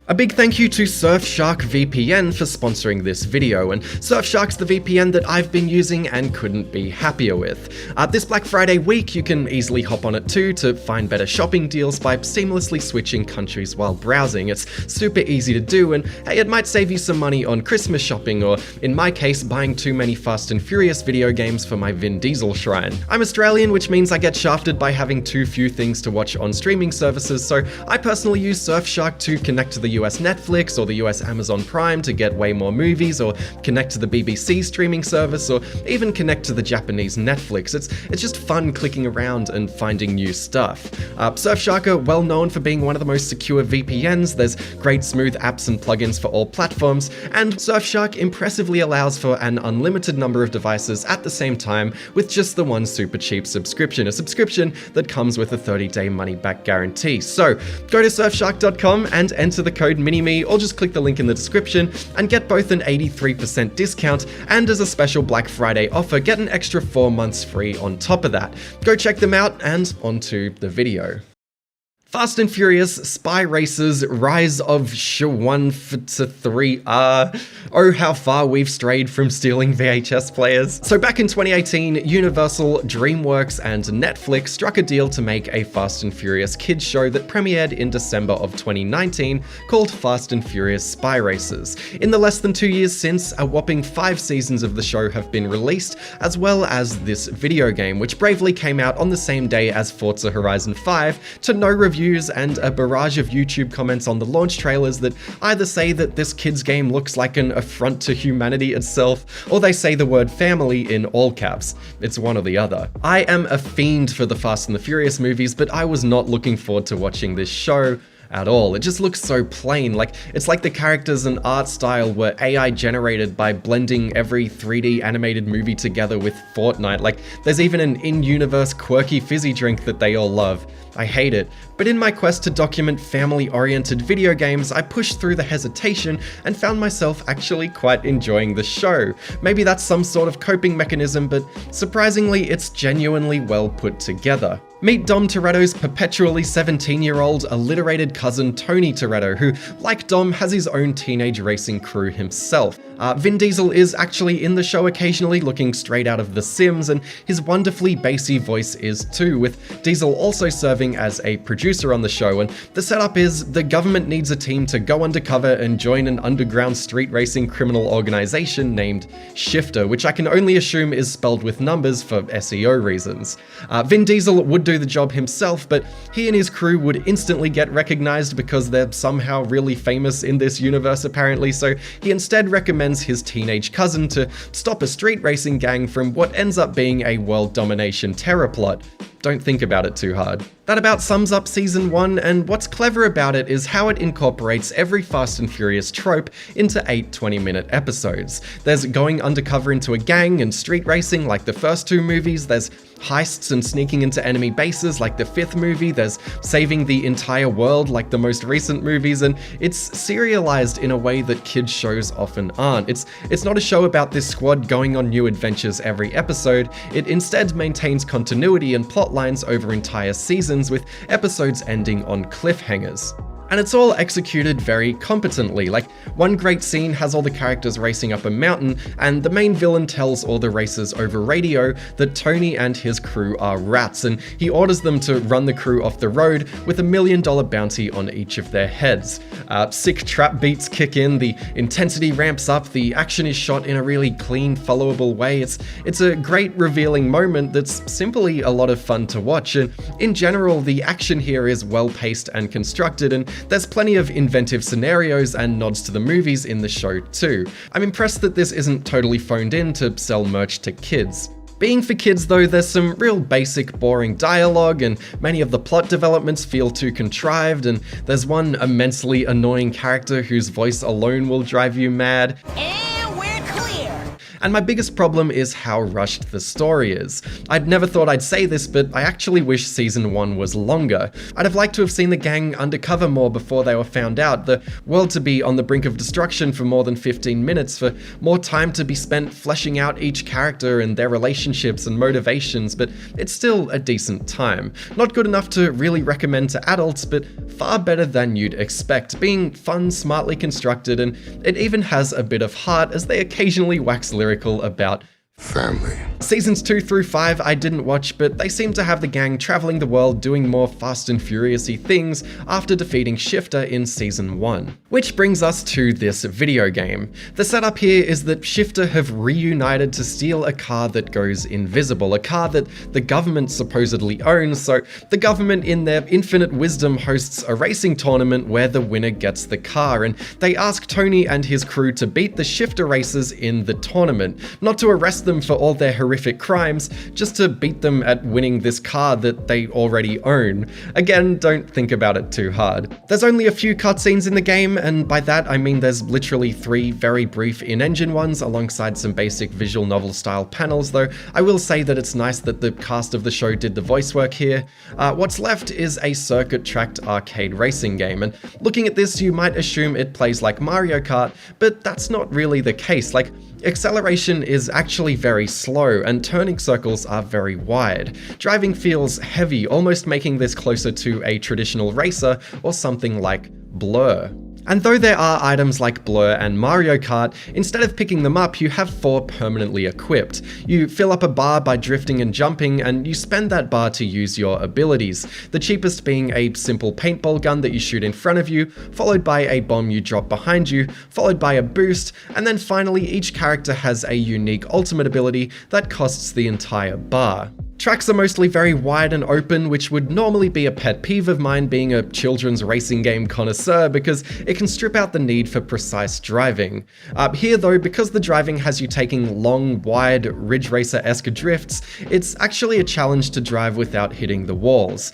A big thank you to Surfshark VPN for sponsoring this video, and Surfshark's the VPN that I've been using and couldn't be happier with. This Black Friday week, you can easily hop on it too to find better shopping deals by seamlessly switching countries while browsing. It's super easy to do, and hey, it might save you some money on Christmas shopping, or in my case, buying too many Fast and Furious video games for my Vin Diesel shrine. I'm Australian, which means I get shafted by having too few things to watch on streaming services, so I personally use Surfshark to connect to the US Netflix or the US Amazon Prime to get way more movies, or connect to the BBC streaming service, or even connect to the Japanese Netflix. It's just fun clicking around and finding new stuff. Surfshark are well known for being one of the most secure VPNs. There's great smooth apps and plugins for all platforms, and Surfshark impressively allows for an unlimited number of devices at the same time with just the one super cheap subscription, a subscription that comes with a 30-day money-back guarantee. So go to surfshark.com and enter the code minimme, or just click the link in the description and get both an 83% discount, and as a special Black Friday offer, get an extra 4 months free on top of that. Go check them out, and onto the video. Fast and Furious Spy Racers Rise of SH1FT3R. Oh, how far we've strayed from stealing VHS players. So back in 2018, Universal, DreamWorks, and Netflix struck a deal to make a Fast and Furious kids show that premiered in December of 2019 called Fast and Furious Spy Racers. In the less than 2 years since, a whopping 5 seasons of the show have been released, as well as this video game, which bravely came out on the same day as Forza Horizon 5 to no reviews and a barrage of YouTube comments on the launch trailers that either say that this kids game looks like an affront to humanity itself, or they say the word family in all caps. It's one or the other. I am a fiend for the Fast and the Furious movies, but I was not looking forward to watching this show at all. It just looks so plain. It's like the characters and art style were AI generated by blending every 3D animated movie together with Fortnite. There's even an in-universe quirky fizzy drink that they all love. I hate it. But in my quest to document family-oriented video games, I pushed through the hesitation and found myself actually quite enjoying the show. Maybe that's some sort of coping mechanism, but surprisingly, it's genuinely well put together. Meet Dom Toretto's perpetually 17-year-old alliterated cousin Tony Toretto, who, like Dom, has his own teenage racing crew himself. Vin Diesel is actually in the show occasionally, looking straight out of The Sims, and his wonderfully bassy voice is too, with Diesel also serving as a producer on the show. And the setup is the government needs a team to go undercover and join an underground street racing criminal organization named Shifter, which I can only assume is spelled with numbers for SEO reasons. Vin Diesel would do the job himself, but he and his crew would instantly get recognized because they're somehow really famous in this universe apparently, so he instead recommends his teenage cousin to stop a street racing gang from what ends up being a world domination terror plot. Don't think about it too hard. That about sums up Season 1, and what's clever about it is how it incorporates every Fast and Furious trope into 8 20-minute episodes. There's going undercover into a gang and street racing like the first 2 movies, there's heists and sneaking into enemy bases like the 5th movie, there's saving the entire world like the most recent movies, and it's serialized in a way that kids shows often aren't. It's not a show about this squad going on new adventures every episode, it instead maintains continuity and plot lines over entire seasons, with episodes ending on cliffhangers. And it's all executed very competently. One great scene has all the characters racing up a mountain, and the main villain tells all the racers over radio that Tony and his crew are rats, and he orders them to run the crew off the road with $1 million bounty on each of their heads. Sick trap beats kick in, the intensity ramps up, the action is shot in a really clean, followable way. It's a great revealing moment that's simply a lot of fun to watch, and in general, the action here is well paced and constructed, and there's plenty of inventive scenarios and nods to the movies in the show too. I'm impressed that this isn't totally phoned in to sell merch to kids. Being for kids though, there's some real basic boring dialogue, and many of the plot developments feel too contrived, and there's one immensely annoying character whose voice alone will drive you mad. And my biggest problem is how rushed the story is. I'd never thought I'd say this, but I actually wish Season 1 was longer. I'd have liked to have seen the gang undercover more before they were found out, the world to be on the brink of destruction for more than 15 minutes, for more time to be spent fleshing out each character and their relationships and motivations, but it's still a decent time. Not good enough to really recommend to adults, but far better than you'd expect, being fun, smartly constructed, and it even has a bit of heart as they occasionally wax lyrical about family. Seasons 2 through 5 I didn't watch, but they seem to have the gang traveling the world doing more Fast and Furious-y things after defeating Shifter in Season 1. Which brings us to this video game. The setup here is that Shifter have reunited to steal a car that goes invisible, a car that the government supposedly owns, so the government in their infinite wisdom hosts a racing tournament where the winner gets the car, and they ask Tony and his crew to beat the Shifter racers in the tournament, not to arrest them for all their horrific crimes, just to beat them at winning this car that they already own. Again, don't think about it too hard. There's only a few cutscenes in the game, and by that I mean there's literally 3 very brief in-engine ones alongside some basic visual novel style panels, though I will say that it's nice that the cast of the show did the voice work here. What's left is a circuit-tracked arcade racing game, and looking at this you might assume it plays like Mario Kart, but that's not really the case. Like, acceleration is actually very slow, and turning circles are very wide. Driving feels heavy, almost making this closer to a traditional racer or something like Blur. And though there are items like Blur and Mario Kart, instead of picking them up, you have 4 permanently equipped. You fill up a bar by drifting and jumping, and you spend that bar to use your abilities, the cheapest being a simple paintball gun that you shoot in front of you, followed by a bomb you drop behind you, followed by a boost, and then finally each character has a unique ultimate ability that costs the entire bar. Tracks are mostly very wide and open, which would normally be a pet peeve of mine being a children's racing game connoisseur because it can strip out the need for precise driving. Here though, because the driving has you taking long, wide, Ridge Racer-esque drifts, it's actually a challenge to drive without hitting the walls.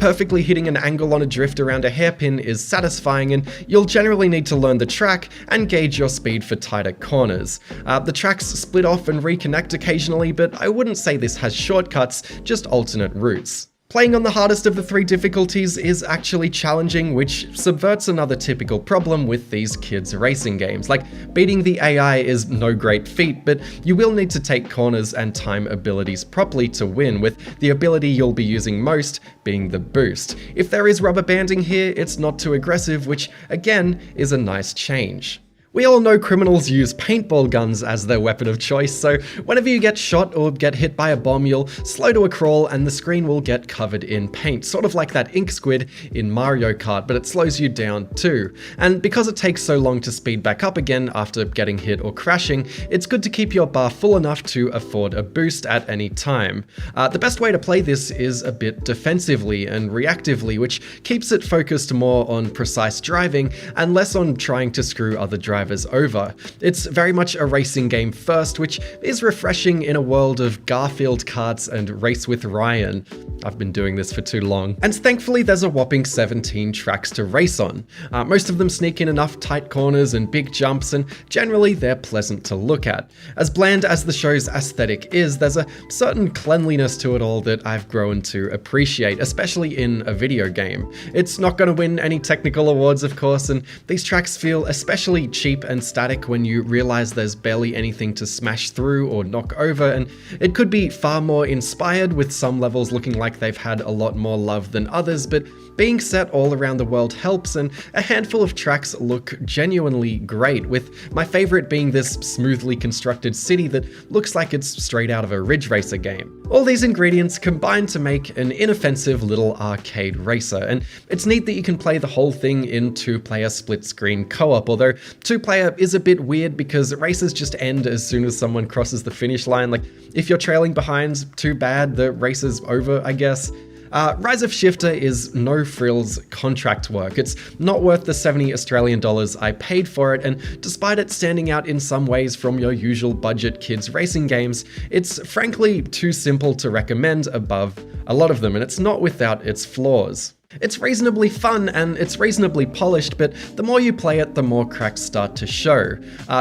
Perfectly hitting an angle on a drift around a hairpin is satisfying, and you'll generally need to learn the track and gauge your speed for tighter corners. The tracks split off and reconnect occasionally, but I wouldn't say this has shortcuts, just alternate routes. Playing on the hardest of the 3 difficulties is actually challenging, which subverts another typical problem with these kids' racing games. Like, beating the AI is no great feat, but you will need to take corners and time abilities properly to win, with the ability you'll be using most being the boost. If there is rubber banding here, it's not too aggressive, which again is a nice change. We all know criminals use paintball guns as their weapon of choice, so whenever you get shot or get hit by a bomb, you'll slow to a crawl and the screen will get covered in paint, sort of like that ink squid in Mario Kart, but it slows you down too. And because it takes so long to speed back up again after getting hit or crashing, it's good to keep your bar full enough to afford a boost at any time. The best way to play this is a bit defensively and reactively, which keeps it focused more on precise driving and less on trying to screw other drivers over. It's very much a racing game first, which is refreshing in a world of Garfield karts and Race with Ryan. I've been doing this for too long. And thankfully there's a whopping 17 tracks to race on. Most of them sneak in enough tight corners and big jumps, and generally they're pleasant to look at. As bland as the show's aesthetic is, there's a certain cleanliness to it all that I've grown to appreciate, especially in a video game. It's not going to win any technical awards, of course, and these tracks feel especially cheap and static when you realize there's barely anything to smash through or knock over, and it could be far more inspired, with some levels looking like they've had a lot more love than others, but being set all around the world helps, and a handful of tracks look genuinely great, with my favorite being this smoothly constructed city that looks like it's straight out of a Ridge Racer game. All these ingredients combine to make an inoffensive little arcade racer, and it's neat that you can play the whole thing in 2-player split-screen co-op, although 2-player is a bit weird because races just end as soon as someone crosses the finish line. Like, if you're trailing behind, too bad, the race is over, I guess. Rise of Shifter is no frills contract work. It's not worth the $70 Australian I paid for it, and despite it standing out in some ways from your usual budget kids racing games, it's frankly too simple to recommend above a lot of them, and it's not without its flaws. It's reasonably fun and it's reasonably polished, but the more you play it, the more cracks start to show.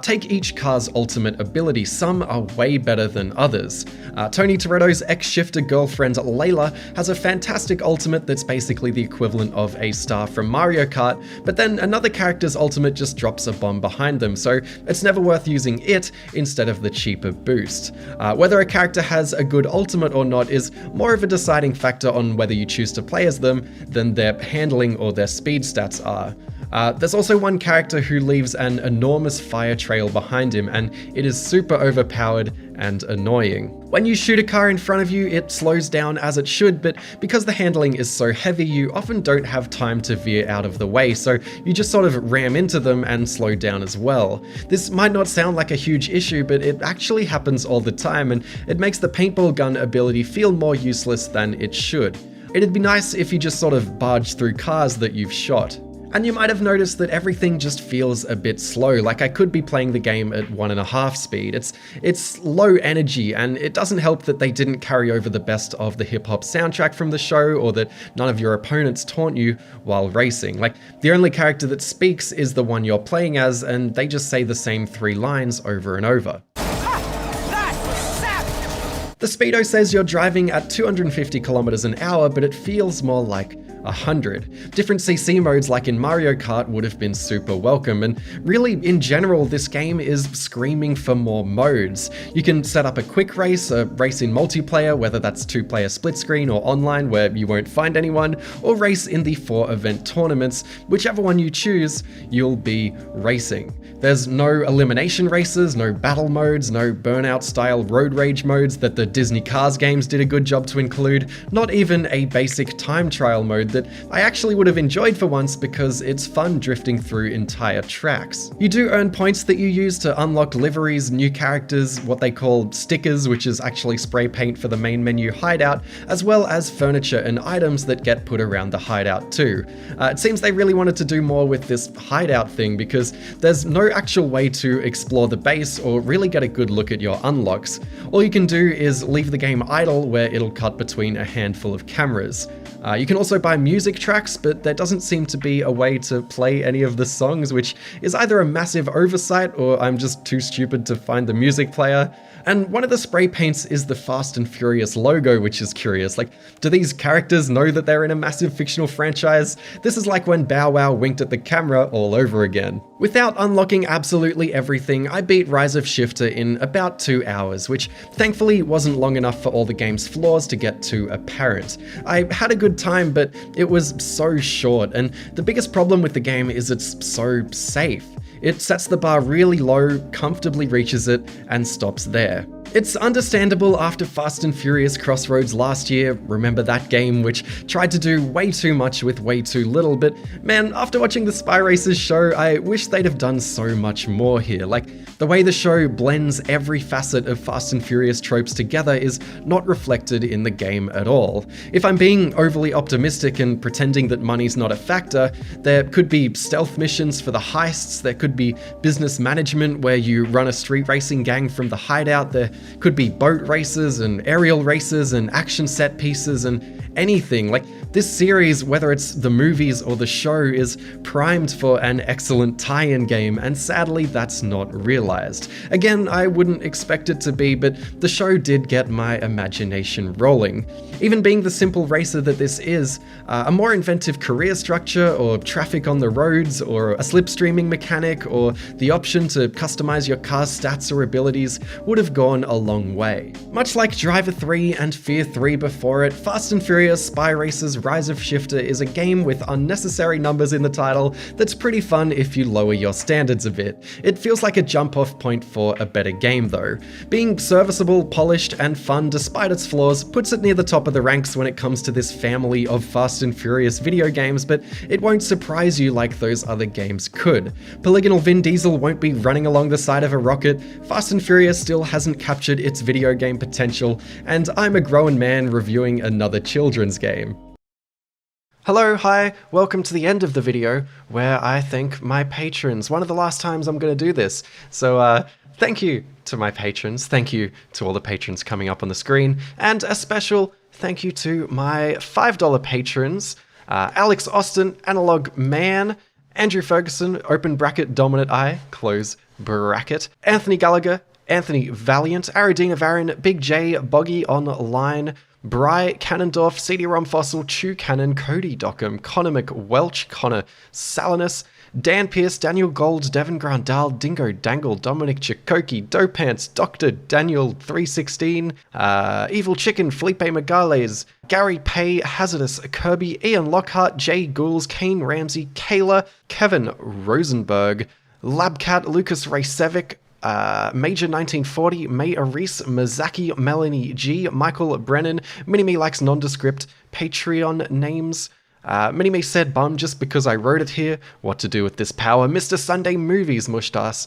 Take each car's ultimate ability, some are way better than others. Tony Toretto's ex-shifter girlfriend Layla has a fantastic ultimate that's basically the equivalent of a star from Mario Kart, but then another character's ultimate just drops a bomb behind them, so it's never worth using it instead of the cheaper boost. Whether a character has a good ultimate or not is more of a deciding factor on whether you choose to play as them than their handling or their speed stats are. There's also one character who leaves an enormous fire trail behind him, and it is super overpowered and annoying. When you shoot a car in front of you, it slows down as it should, but because the handling is so heavy, you often don't have time to veer out of the way, so you just sort of ram into them and slow down as well. This might not sound like a huge issue, but it actually happens all the time, and it makes the paintball gun ability feel more useless than it should. It'd be nice if you just sort of barged through cars that you've shot. And you might have noticed that everything just feels a bit slow, like I could be playing the game at 1.5 speed. It's low energy, and it doesn't help that they didn't carry over the best of the hip-hop soundtrack from the show, or that none of your opponents taunt you while racing. Like, the only character that speaks is the one you're playing as, and they just say the same 3 lines over and over. The speedo says you're driving at 250 kilometers an hour, but it feels more like 100. Different CC modes like in Mario Kart would have been super welcome, and really in general this game is screaming for more modes. You can set up a quick race, a race in multiplayer, whether that's 2-player split screen or online where you won't find anyone, or race in the 4 event tournaments. Whichever one you choose, you'll be racing. There's no elimination races, no battle modes, no burnout style road rage modes that the Disney Cars games did a good job to include, not even a basic time trial mode that I actually would have enjoyed for once because it's fun drifting through entire tracks. You do earn points that you use to unlock liveries, new characters, what they call stickers, which is actually spray paint for the main menu hideout, as well as furniture and items that get put around the hideout too. It seems they really wanted to do more with this hideout thing because there's no actual way to explore the base or really get a good look at your unlocks. All you can do is leave the game idle where it'll cut between a handful of cameras. You can also buy music tracks, but there doesn't seem to be a way to play any of the songs, which is either a massive oversight or I'm just too stupid to find the music player. And one of the spray paints is the Fast and Furious logo, which is curious. Like, do these characters know that they're in a massive fictional franchise? This is like when Bow Wow winked at the camera all over again. Without unlocking absolutely everything, I beat Rise of Shifter in about 2 hours, which thankfully wasn't long enough for all the game's flaws to get too apparent. I had a good time, but it was so short, and the biggest problem with the game is it's so safe. It sets the bar really low, comfortably reaches it, and stops there. It's understandable after Fast and Furious Crossroads last year, remember that game, which tried to do way too much with way too little, but man, after watching the Spy Racers show, I wish they'd have done so much more here. Like, the way the show blends every facet of Fast and Furious tropes together is not reflected in the game at all. If I'm being overly optimistic and pretending that money's not a factor, there could be stealth missions for the heists, there could be business management where you run a street racing gang from the hideout, there could be boat races and aerial races and action set pieces and anything. Like, this series, whether it's the movies or the show, is primed for an excellent tie-in game, and sadly that's not realized. Again, I wouldn't expect it to be, but the show did get my imagination rolling. Even being the simple racer that this is, a more inventive career structure, or traffic on the roads, or a slipstreaming mechanic, or the option to customize your car's stats or abilities would have gone a long way. Much like Driver 3 and Fear 3 before it, Fast and Furious Spy Racers Rise of Shifter is a game with unnecessary numbers in the title that's pretty fun if you lower your standards a bit. It feels like a jump-off point for a better game though. Being serviceable, polished, and fun despite its flaws puts it near the top of the ranks when it comes to this family of Fast and Furious video games, but it won't surprise you like those other games could. Polygonal Vin Diesel won't be running along the side of a rocket, Fast and Furious still hasn't captured its video game potential, and I'm a grown man reviewing another children's game. Hello, hi, welcome to the end of the video where I thank my patrons. One of the last times I'm going to do this. So thank you to my patrons, thank you to all the patrons coming up on the screen, and a special thank you to my $5 patrons, Alex Austin, Analog Man, Andrew Ferguson, open bracket, dominant eye, close bracket, Anthony Gallagher, Anthony Valiant, Aradina Varin, Big J, Boggy Online, Bry, Cannondorf, CD-ROM Fossil, Chew Cannon, Cody Dockham, Connor McWelch, Connor Salinus, Dan Pierce, Daniel Gold, Devin Grandal, Dingo Dangle, Dominic Chikoki, Dopants, Dr. Daniel 316, Evil Chicken, Felipe Magales, Gary Pay, Hazardous, Kirby, Ian Lockhart, Jay Ghouls, Kane Ramsey, Kayla, Kevin Rosenberg, Labcat, Lucas Raysevic, Major 1940, May Aris, Mazaki, Melanie G, Michael Brennan, Minimme likes nondescript Patreon names. Minimme said bum just because I wrote it here. What to do with this power? Mr. Sunday Movies, mustache,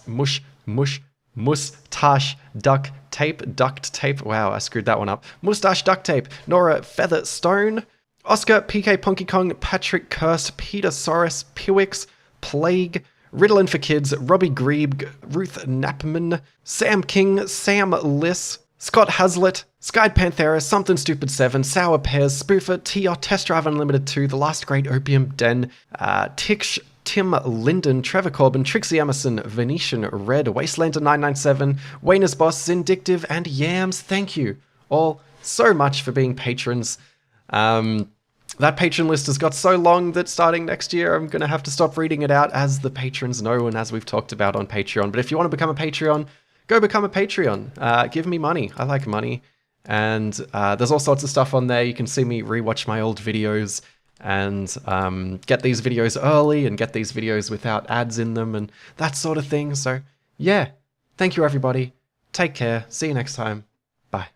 duct tape. Wow, I screwed that one up. Mustache duct tape. Nora Featherstone, Oscar, PK Punky Kong, Patrick Kirst, Peter Soros, Pewix, Plague, Ritalin for Kids, Robbie Grebe, Ruth Knapman, Sam King, Sam Liss, Scott Hazlitt, Skied Panthera, Something Stupid 7, Sour Pears, Spoofer, Tio, Test Drive Unlimited 2, The Last Great Opium Den, Tiksh, Tim Linden, Trevor Corbin, Trixie Emerson, Venetian Red, Wastelander 997, Wayner's Boss, Zindictive, and Yams. Thank you all so much for being patrons. That patron list has got so long that starting next year, I'm going to have to stop reading it out, as the patrons know and as we've talked about on Patreon. But if you want to become a Patreon, go become a Patreon. Give me money. I like money. And there's all sorts of stuff on there. You can see me rewatch my old videos and get these videos early and get these videos without ads in them and that sort of thing. So yeah, thank you everybody. Take care. See you next time. Bye.